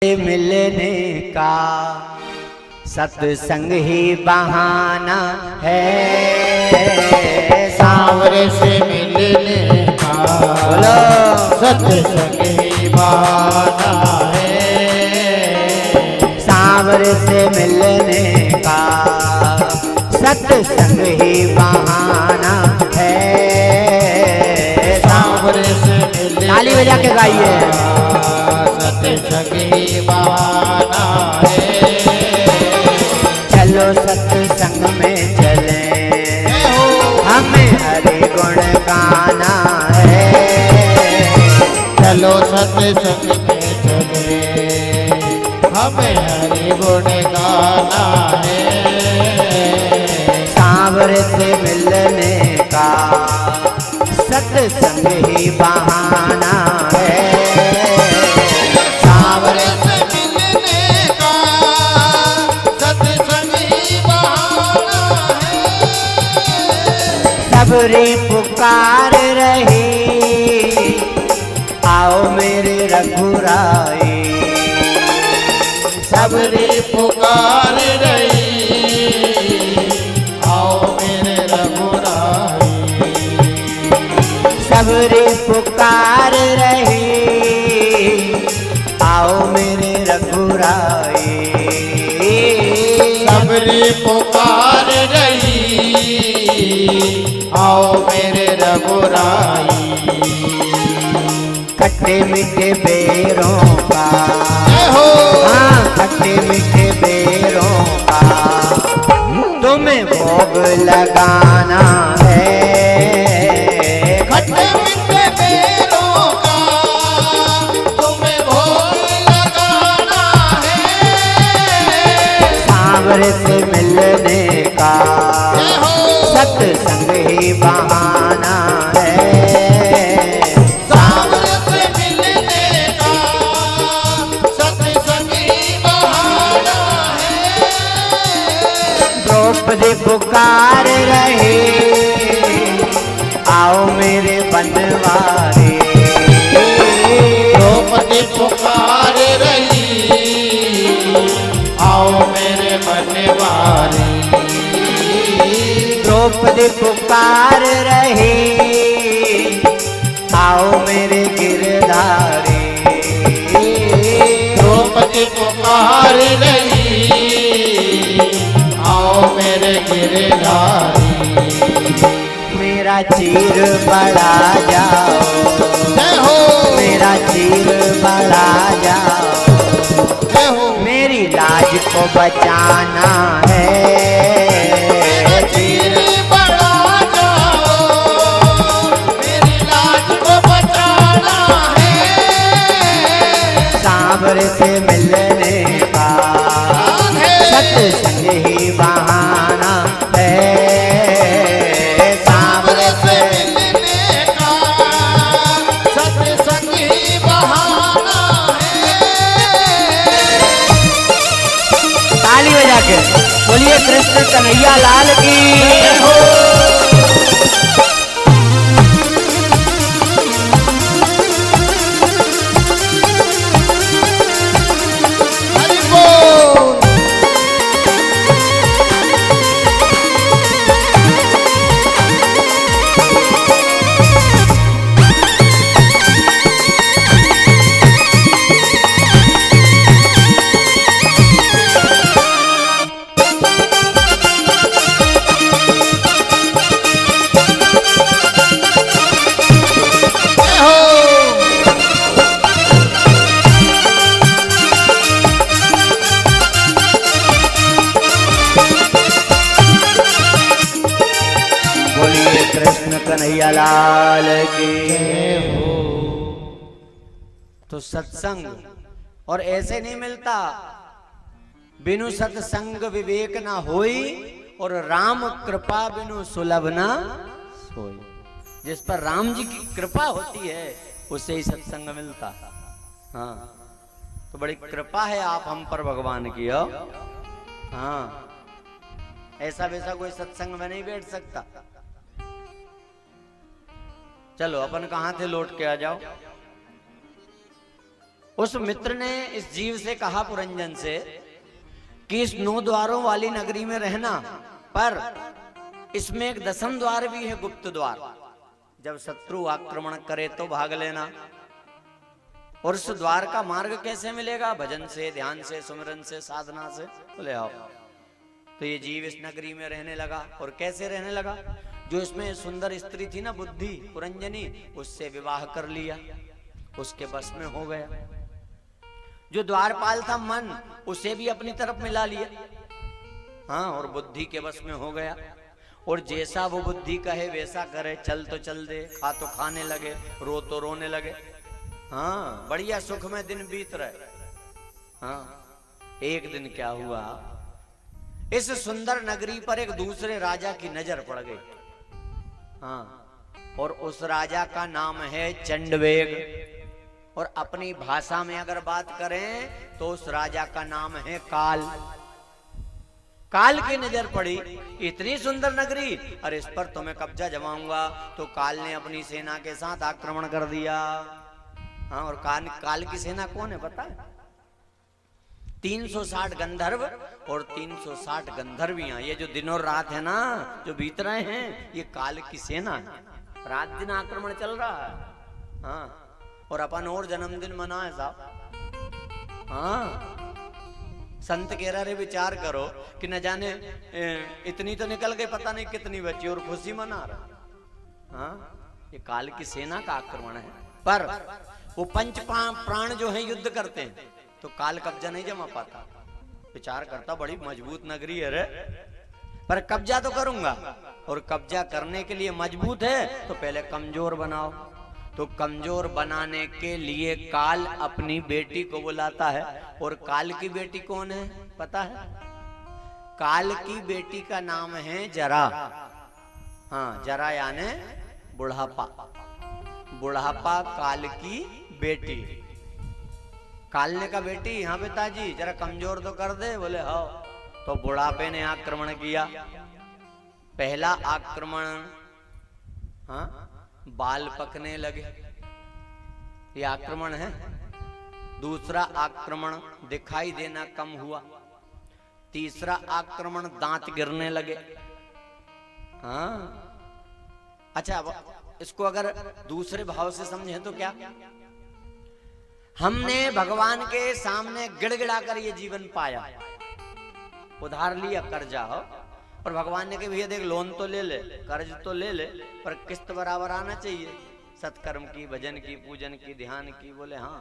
मिलने का सत्संग ही बहाना है, सांवरे से मिलने का सत्संग ही बहाना है। सांवरे से मिलने का सत्संग ही बहाना है। सांवरे से मिलने ताली बजा के गाइए। सत्संग ही बहाना है। चलो सत्संग में चले, हमें हरि गुण गाना है। चलो सत्संग में चले, हमें हरि गुण गाना है। सांवरे से मिलने का सत्संग ही बहाना है। सांवरे से मिलने का सत्संग ही बहाना है। सबरी पुकार रही, आओ मेरे रघुराई। सबरी पुकार रही, आओ मेरे रघुराई। सबरी पुकार रही, आओ मेरे रघुराई। सबरी पुकार रही, आओ मेरे रघुराई। खट्टे मीठे बेरों का, हो हाँ खट्टे मीठे बेरों का तुम्हें भोग लगाना है। खट्टे मीठे बेरों का तुम्हें भोग लगाना है। सांवरे से मिलने का सत्संग ही बहाना है। सांवरे से मिलने का सत्संग ही बहाना है। द्रौपदी पुकार रहे, आओ मेरे बनवारे। द्रौपदी पुकार रही, आओ मेरे बनवारी। द्रौपदी पुकार रहे, आओ मेरे गिरधारी। द्रौपदी पुकार रही, आओ मेरे गिरधारी। मेरा चीर बढ़ा जाओ, जय हो मेरा चीर बढ़ा जाओ। जय हो मेरी लाज को बचाना है। चीर बढ़ा जाओ, मेरी लाज को बचाना है। सांवरे से मिलने का सत्संग ही बहाना है। सांवरे से मिलने का सत्संग ही बहाना है। ताली बजा के बोलिए कृष्ण कन्हैया लाल की। हरि बोल। जय हो बोलिए कृष्ण कन्हैया लाल की। तो सत्संग और ऐसे नहीं मिलता, बिनु सत्संग विवेक ना होई, और राम कृपा बिनु सुलभ ना सोई। जिस पर राम जी की कृपा होती है उससे ही सत्संग मिलता। हाँ तो बड़ी कृपा है आप हम पर भगवान की हो। हाँ ऐसा वैसा कोई सत्संग में नहीं बैठ सकता। चलो अपन कहां थे लौट के आ जाओ। उस मित्र ने इस जीव से कहा, पुरंजन से, कि इस 9 द्वारों वाली नगरी में रहना, पर इसमें एक 10म द्वार भी है, गुप्त द्वार। जब शत्रु आक्रमण करे तो भाग लेना। और उस द्वार का मार्ग कैसे मिलेगा? भजन से, ध्यान से, सुमिरन से, साधना से। बोले आओ। तो ये जीव इस नगरी में रहने लगा। और कैसे रहने लगा? जो इसमें सुंदर स्त्री थी ना, बुद्धि, पुरंजनी, उससे विवाह कर लिया, उसके बस में हो गया। जो द्वारपाल था मन, उसे भी अपनी तरफ मिला लिया। हाँ, और बुद्धि के बस में हो गया। और जैसा वो बुद्धि कहे वैसा करे। चल तो चल दे, खा तो खाने लगे, रो तो रोने लगे। हाँ, बढ़िया सुख में दिन बीत रहे। हाँ, एक दिन क्या हुआ, इस सुंदर नगरी पर एक दूसरे राजा की नजर पड़ गई। हाँ, और उस राजा का नाम है चंडवेग। और अपनी भाषा में अगर बात करें तो उस राजा का नाम है काल। काल की नजर पड़ी, इतनी सुंदर नगरी, और इस पर तुम्हें कब्जा जमाऊंगा। तो काल ने अपनी सेना के साथ आक्रमण कर दिया। हाँ, और काल की सेना कौन है पता है? 360 गंधर्व और 360 गंधर्वियां। ये जो दिन और रात है ना, जो बीत रहे हैं, ये काल की सेना है। रात दिन आक्रमण चल रहा है। हाँ, और अपन और जन्मदिन मनाए साहब। हाँ, संत कह रहे, विचार करो कि न जाने इतनी तो निकल गई, पता नहीं कितनी बची, और खुशी मना रहा। हाँ, ये काल की सेना का आक्रमण है। पर वो पंच प्राण जो है युद्ध करते हैं, तो काल कब्जा नहीं जमा पाता। विचार करता, बड़ी मजबूत नगरी है रे, पर कब्जा तो करूंगा। और कब्जा करने के लिए मजबूत है तो पहले कमजोर बनाओ। तो कमजोर बनाने के लिए काल अपनी बेटी को बुलाता है। और काल की बेटी कौन है पता है? काल की बेटी का नाम है जरा। हाँ, जरा यानी बुढ़ापा। बुढ़ापा काल की बेटी। काल ने कहा, बेटी हाँ पिताजी, जरा कमजोर तो कर दे। बोले हाँ। तो बुढ़ापे ने आक्रमण किया। पहला आक्रमण, हाँ, बाल पकने लगे, ये आक्रमण है। दूसरा आक्रमण, दिखाई देना कम हुआ। तीसरा आक्रमण, दांत गिरने लगे। हाँ, अच्छा, अब इसको अगर दूसरे भाव से समझे तो क्या? हमने भगवान के सामने गिड़गिड़ा कर ये जीवन पाया, उधार लिया, कर्जा हो, और भगवान ने कहा भैया देख, लोन तो ले ले, कर्ज तो ले ले, पर किस्त बराबर आना चाहिए, सत्कर्म की, भजन की, पूजन की, ध्यान की। बोले हाँ।